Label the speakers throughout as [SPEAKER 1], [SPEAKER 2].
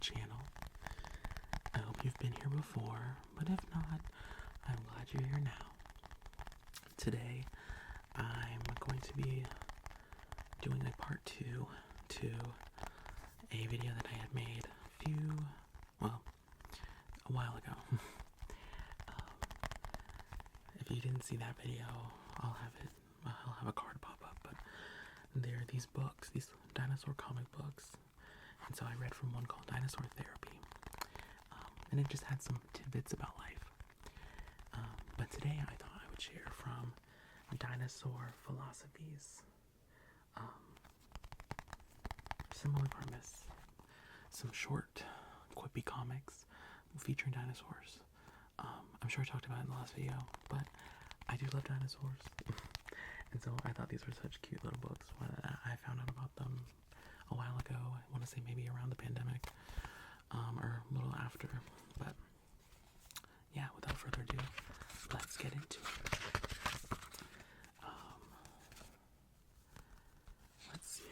[SPEAKER 1] channel. I hope you've been here before, but if not, I'm glad you're here now. Today, I'm going to be doing a part 2 to a video that I had made a while ago. If you didn't see that video, I'll have a card pop up, but there are these books, these dinosaur comic books, and so I read from one called Dinosaur Therapy, and it just had some tidbits about life, but today I thought I would share from Dinosaur Philosophies. Similar premise, some short, quippy comics featuring dinosaurs. I'm sure I talked about it in the last video, but I do love dinosaurs. And so I thought these were such cute little books. When I found out about them a while ago, I want to say maybe around the pandemic, or a little after. But yeah, without further ado, let's get into it. Let's see.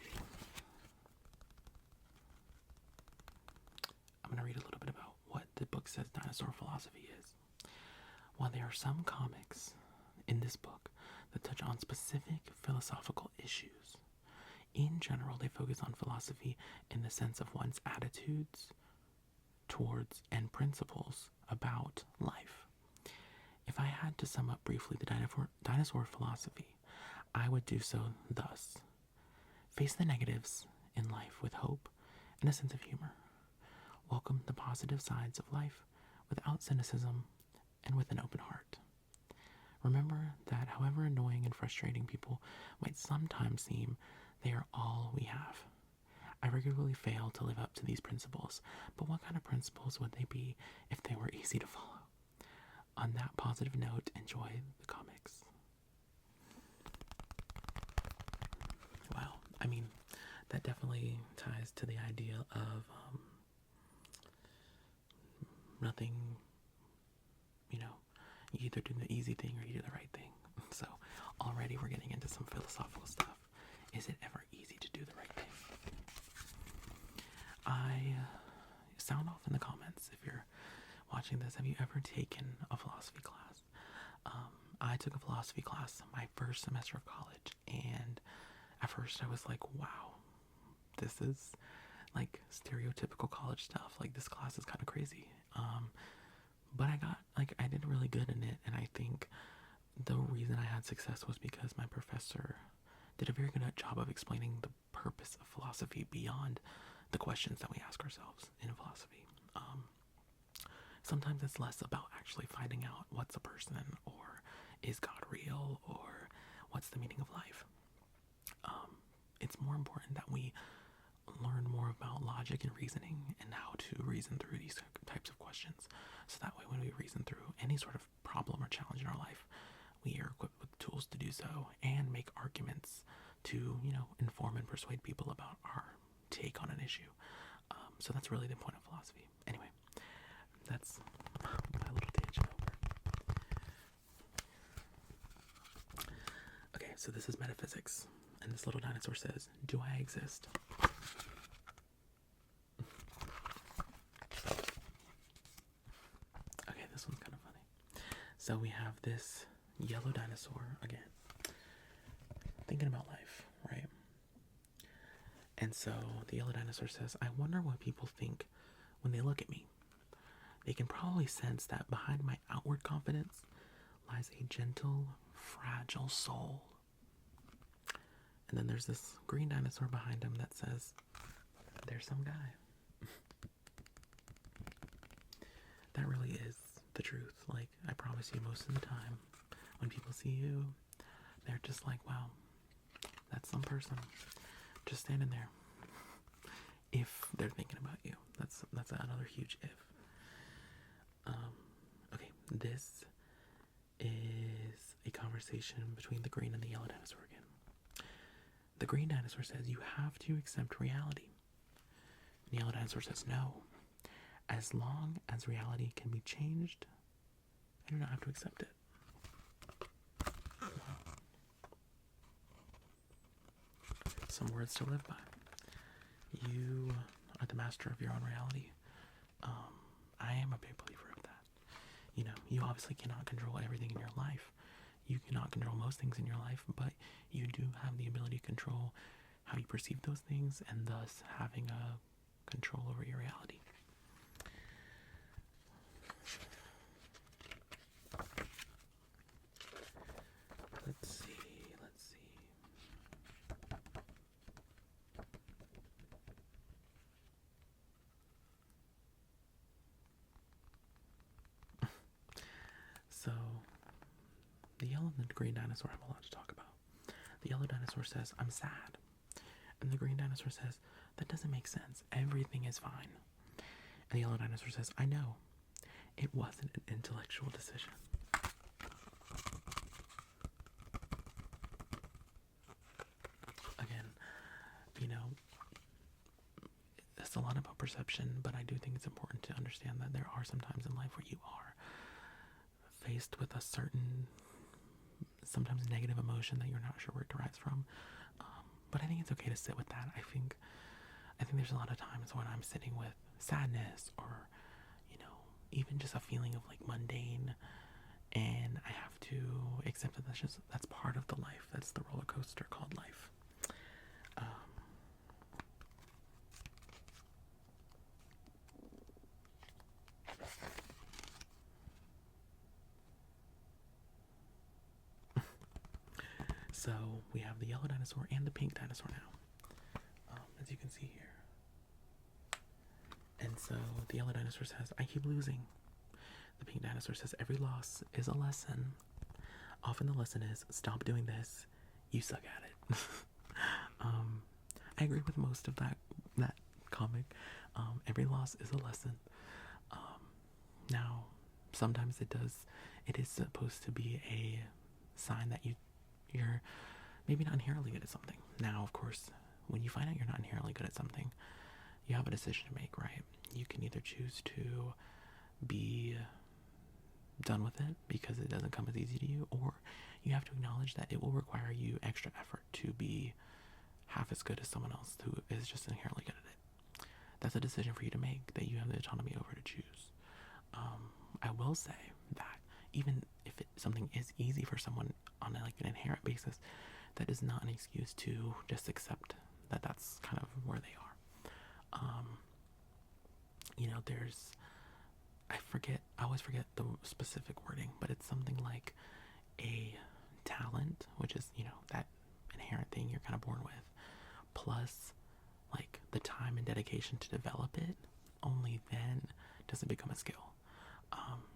[SPEAKER 1] I'm going to read a little bit about what the book says dinosaur philosophy is. While there are some comics in this book that touch on specific philosophical issues, in general they focus on philosophy in the sense of one's attitudes towards and principles about life. If I had to sum up briefly the dinosaur philosophy, I would do so thus. Face the negatives in life with hope and a sense of humor. Welcome the positive sides of life without cynicism and with an open heart. Remember that however annoying and frustrating people might sometimes seem, they are all we have. I regularly fail to live up to these principles, but what kind of principles would they be if they were easy to follow? On that positive note, enjoy the comics. Wow, I mean, that definitely ties to the idea of nothing, you either do the easy thing or you do the right thing. So already we're getting into some philosophical stuff. Is it ever easy to do the right thing? Sound off in the comments if you're watching this. Have you ever taken a philosophy class? I took a philosophy class my first semester of college, and at first I was like, wow, this is like stereotypical college stuff. Like, this class is kind of crazy. But I did really good in it, and I think the reason I had success was because my professor did a very good job of explaining the purpose of philosophy beyond the questions that we ask ourselves in philosophy. Sometimes it's less about actually finding out what's a person, or is God real, or what's the meaning of life. It's more important that we learn more about logic and reasoning and how to reason through these types of questions. So that way when we reason through any sort of problem or challenge in our life, we are equipped with tools to do so and make arguments to, inform and persuade people about our take on an issue. So that's really the point of philosophy. Anyway, that's my little tangent over. Okay, so this is metaphysics. And this little dinosaur says, do I exist? Okay, this one's kind of funny. So we have this yellow dinosaur, again, thinking about life, right? And so the yellow dinosaur says, I wonder what people think when they look at me. They can probably sense that behind my outward confidence lies a gentle, fragile soul. And then there's this green dinosaur behind him that says, there's some guy. That really is the truth. Like, I promise you, most of the time, when people see you, they're just like, wow, that's some person just standing there. If they're thinking about you. That's another huge if. Okay, this is a conversation between the green and the yellow dinosaur again. The green dinosaur says, you have to accept reality. The yellow dinosaur says, no. As long as reality can be changed, I do not have to accept it. Some words to live by. You are the master of your own reality. I am a big believer of that. You know, you obviously cannot control everything in your life. You cannot control most things in your life, but you do have the ability to control how you perceive those things and thus having a control over your reality. Let's see. So, the yellow and the green dinosaur have a lot to talk about. The yellow dinosaur says, I'm sad. And the green dinosaur says, that doesn't make sense. Everything is fine. And the yellow dinosaur says, I know. It wasn't an intellectual decision. Again, you know, it's a lot about perception, but I do think it's important to understand that there are some times in life where you are faced with a certain, sometimes negative emotion that you're not sure where it derives from. But I think it's okay to sit with that. I think there's a lot of times when I'm sitting with sadness or, you know, even just a feeling of like mundane, and I have to accept that that's part of the life. That's the roller coaster called life. So we have the yellow dinosaur and the pink dinosaur now, as you can see here. And so the yellow dinosaur says, I keep losing. The pink dinosaur says, every loss is a lesson. Often the lesson is, stop doing this. You suck at it. I agree with most of that comic. Every loss is a lesson. Now, sometimes it is supposed to be a sign that you're maybe not inherently good at something. Now, of course, when you find out you're not inherently good at something, you have a decision to make, right? You can either choose to be done with it because it doesn't come as easy to you, or you have to acknowledge that it will require you extra effort to be half as good as someone else who is just inherently good at it. That's a decision for you to make that you have the autonomy over to choose. I will say that even if something is easy for someone on like an inherent basis, that is not an excuse to just accept that that's kind of where they are. You know, I always forget the specific wording, but it's something like a talent, which is, you know, that inherent thing you're kind of born with, plus like the time and dedication to develop it. Only then does it become a skill.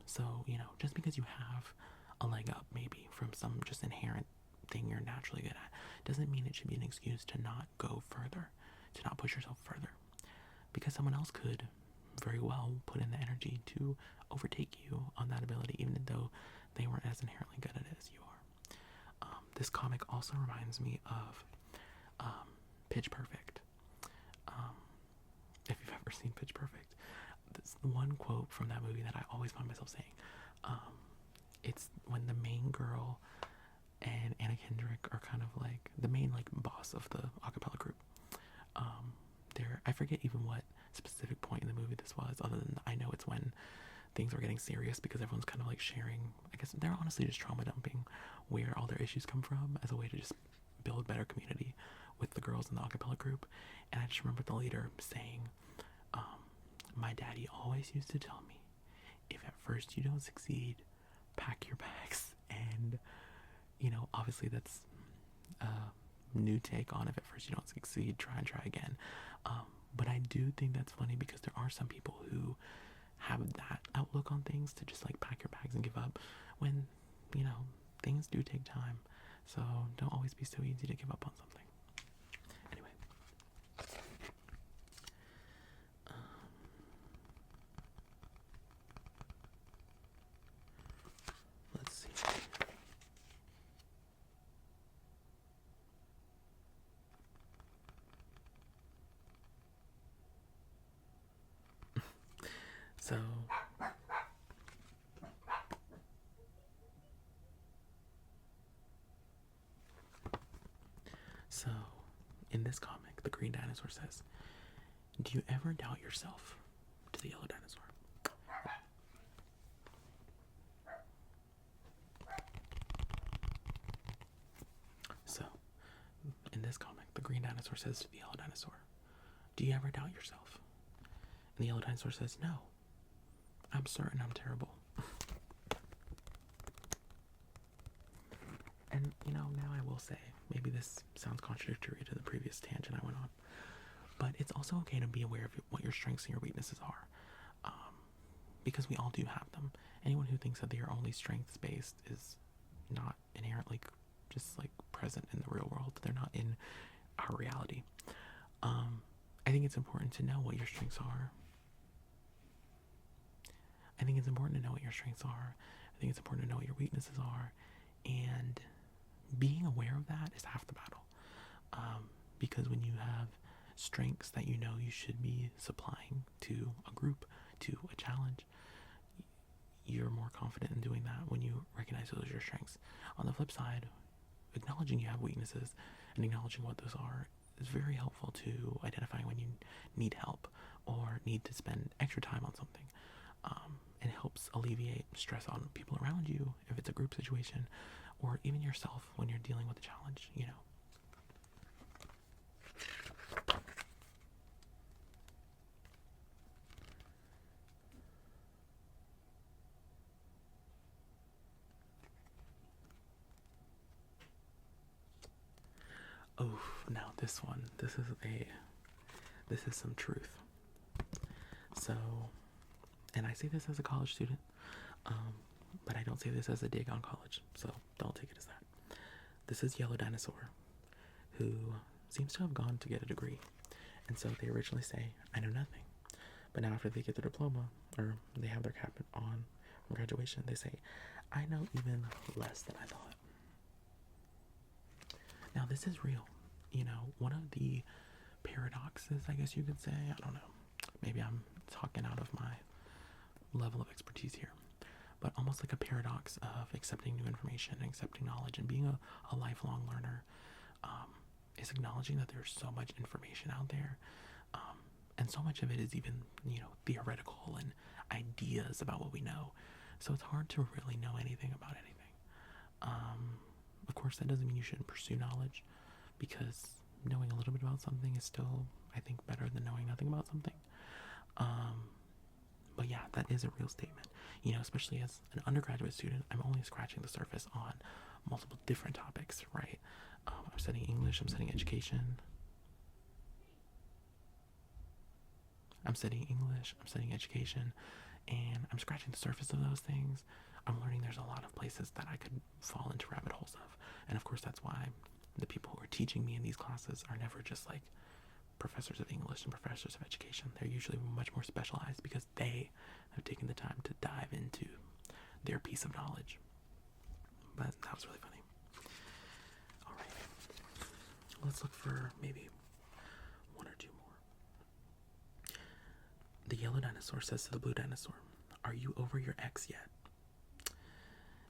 [SPEAKER 1] So, you know, just because you have a leg up maybe from some just inherent thing you're naturally good at, doesn't mean it should be an excuse to not go further, to not push yourself further. Because someone else could very well put in the energy to overtake you on that ability, even though they weren't as inherently good at it as you are. This comic also reminds me of Pitch Perfect. If you've ever seen Pitch Perfect, this one quote from that movie that I always find myself saying. It's when the main girl and Anna Kendrick are kind of like the main like boss of the acapella group. I forget even what specific point in the movie this was, other than I know it's when things are getting serious because everyone's kind of like sharing. I guess they're honestly just trauma dumping where all their issues come from as a way to just build better community with the girls in the acapella group. And I just remember the leader saying, my daddy always used to tell me, if at first you don't succeed, pack your bags. And, you know, obviously that's a new take on if at first you don't succeed, try and try again. But I do think that's funny because there are some people who have that outlook on things, to just like pack your bags and give up when, you know, things do take time. So don't always be so easy to give up on something. Anyway. Let's see. So, in this comic, the green dinosaur says, do you ever doubt yourself to the yellow dinosaur. So, in this comic, the green dinosaur says to the yellow dinosaur, "Do you ever doubt yourself?" And the yellow dinosaur says, "No. I'm certain I'm terrible." And, now I will say, maybe this sounds contradictory to the previous tangent I went on, but it's also okay to be aware of what your strengths and your weaknesses are, because we all do have them. Anyone who thinks that they are only strengths-based is not inherently just, present in the real world. They're not in our reality. I think it's important to know what your strengths are. I think it's important to know what your strengths are. I think it's important to know what your weaknesses are. And being aware of that is half the battle. Because when you have strengths that you know you should be supplying to a group, to a challenge, you're more confident in doing that when you recognize those as your strengths. On the flip side, acknowledging you have weaknesses and acknowledging what those are is very helpful to identifying when you need help or need to spend extra time on something. It helps alleviate stress on people around you if it's a group situation, or even yourself when you're dealing with a challenge, Oh, now this is some truth. So, and I say this as a college student, but I don't say this as a dig on college, so don't take it as that. This is Yellow Dinosaur, who seems to have gone to get a degree. And so they originally say, "I know nothing." But now after they get their diploma, or they have their cap on from graduation, they say, "I know even less than I thought." Now this is real. One of the paradoxes, I guess you could say, I don't know, maybe I'm talking out of my level of expertise here, but almost like a paradox of accepting new information, accepting knowledge, and being a lifelong learner, is acknowledging that there's so much information out there, and so much of it is even, theoretical and ideas about what we know. So it's hard to really know anything about anything. Of course, that doesn't mean you shouldn't pursue knowledge, because knowing a little bit about something is still, I think, better than knowing nothing about something. But yeah, that is a real statement. Especially as an undergraduate student, I'm only scratching the surface on multiple different topics, right? I'm studying English, I'm studying education. I'm studying education, and I'm scratching the surface of those things. I'm learning there's a lot of places that I could fall into rabbit holes of. And of course, that's why the people who are teaching me in these classes are never just like professors of English and professors of education. They're usually much more specialized because they have taken the time to dive into their piece of knowledge. But that was really funny. All right. Let's look for maybe one or two more. The yellow dinosaur says to the blue dinosaur, "Are you over your ex yet?"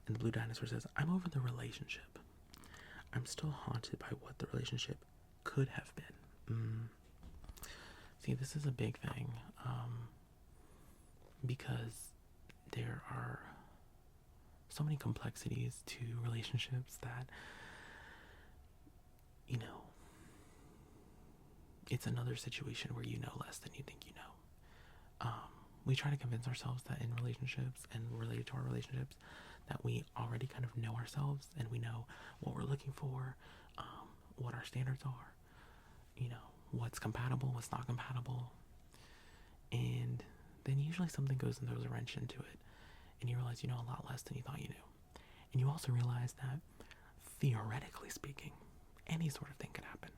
[SPEAKER 1] And the blue dinosaur says, "I'm over the relationship. I'm still haunted by what the relationship could have been." See, this is a big thing, because there are so many complexities to relationships that, it's another situation where you know less than you think you know. We try to convince ourselves that in relationships and related to our relationships that we already kind of know ourselves and we know what we're looking for, what our standards are, what's compatible, what's not compatible. And then usually something goes and throws a wrench into it, and you realize you know a lot less than you thought you knew. And you also realize that, theoretically speaking, any sort of thing could happen.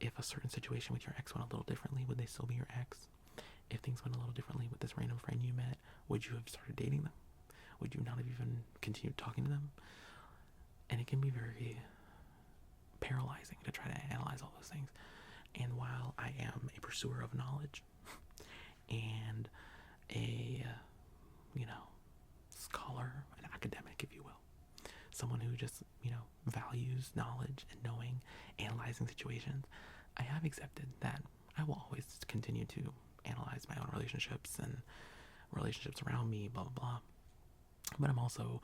[SPEAKER 1] If a certain situation with your ex went a little differently, would they still be your ex? If things went a little differently with this random friend you met, would you have started dating them? Would you not have even continued talking to them? And it can be very paralyzing to try to analyze all those things. And while I am a pursuer of knowledge and a, scholar, an academic, if you will, someone who just, values knowledge and knowing, analyzing situations, I have accepted that I will always continue to analyze my own relationships and relationships around me, blah, blah, blah. But I'm also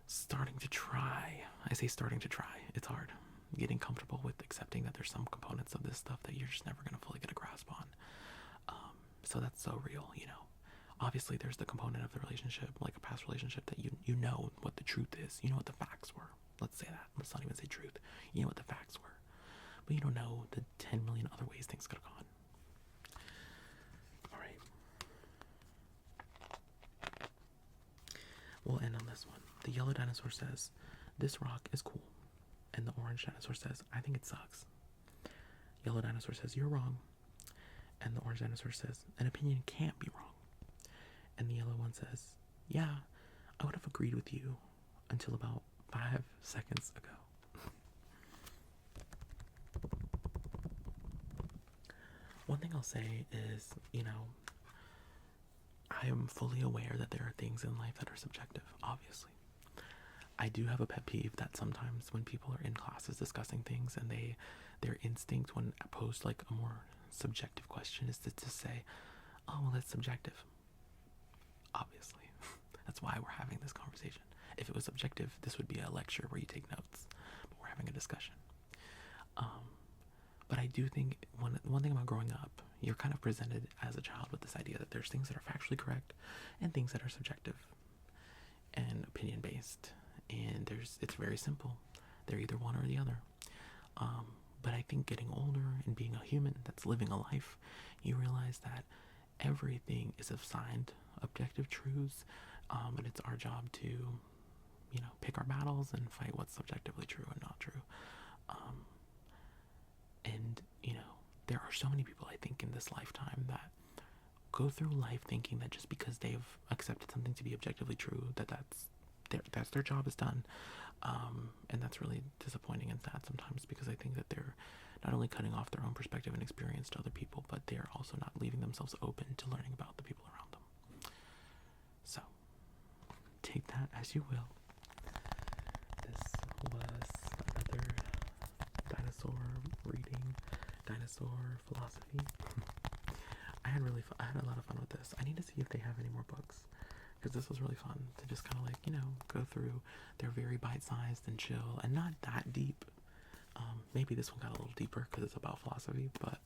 [SPEAKER 1] starting to try. I say starting to try. It's hard. Getting comfortable with accepting that there's some components of this stuff that you're just never going to fully get a grasp on. So that's so real, you know. Obviously, there's the component of the relationship, like a past relationship, that you know what the truth is. You know what the facts were. Let's say that. Let's not even say truth. You know what the facts were. But you don't know the 10 million other ways things could have gone. All right. We'll end on this one. The yellow dinosaur says, "This rock is cool." And the orange dinosaur says, "I think it sucks." Yellow dinosaur says, "You're wrong." And the orange dinosaur says, "An opinion can't be wrong." And the yellow one says, "Yeah, I would have agreed with you until about 5 seconds ago." One thing I'll say is, you know, I am fully aware that there are things in life that are subjective, obviously. I do have a pet peeve that sometimes when people are in classes discussing things and their instinct when posed like a more subjective question is to say, "Oh, well, that's subjective." Obviously. That's why we're having this conversation. If it was subjective, this would be a lecture where you take notes, but we're having a discussion. But I do think one thing about growing up, you're kind of presented as a child with this idea that there's things that are factually correct and things that are subjective and opinion based, and it's very simple. They're either one or the other. But I think getting older and being a human that's living a life, you realize that everything is assigned objective truths, and it's our job to, you know, pick our battles and fight what's subjectively true and not true. And, you know, there are so many people, I think, in this lifetime that go through life thinking that just because they've accepted something to be objectively true, that's their job is done. And that's really disappointing and sad sometimes, because I think that they're not only cutting off their own perspective and experience to other people, but they're also not leaving themselves open to learning about the people around them. So, take that as you will. This was another dinosaur reading, dinosaur philosophy. I had a lot of fun with this. I need to see if they have any more books, because this was really fun to just kind of like, you know, go through. They're very bite-sized and chill and not that deep. Maybe this one got a little deeper because it's about philosophy, but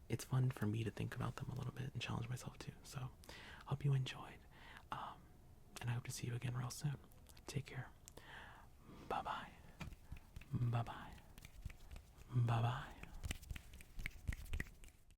[SPEAKER 1] it's fun for me to think about them a little bit and challenge myself too. So hope you enjoyed, and I hope to see you again real soon. Take care. Bye-bye. Bye-bye. Bye-bye.